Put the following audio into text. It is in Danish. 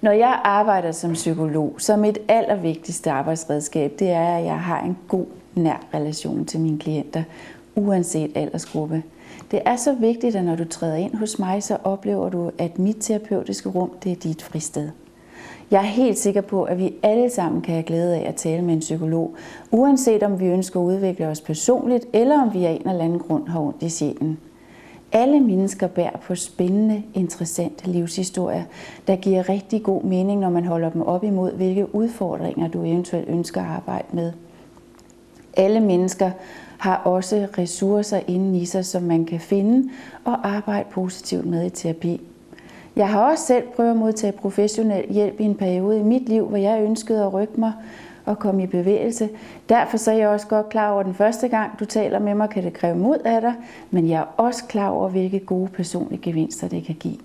Når jeg arbejder som psykolog, så mit allervigtigste arbejdsredskab, det er, at jeg har en god, nær relation til mine klienter, uanset aldersgruppe. Det er så vigtigt, at når du træder ind hos mig, så oplever du, at mit terapeutiske rum, det er dit fristed. Jeg er helt sikker på, at vi alle sammen kan have glæde af at tale med en psykolog, uanset om vi ønsker at udvikle os personligt, eller om vi af en eller anden grund har ondt i sjælen. Alle mennesker bærer på spændende, interessante livshistorier, der giver rigtig god mening, når man holder dem op imod, hvilke udfordringer du eventuelt ønsker at arbejde med. Alle mennesker har også ressourcer inden i sig, som man kan finde og arbejde positivt med i terapi. Jeg har også selv prøvet at modtage professionel hjælp i en periode i mit liv, hvor jeg ønskede at rykke mig og komme i bevægelse. Derfor så er jeg også godt klar over, at den første gang, du taler med mig, kan det kræve mod af dig, men jeg er også klar over, hvilke gode personlige gevinster det kan give.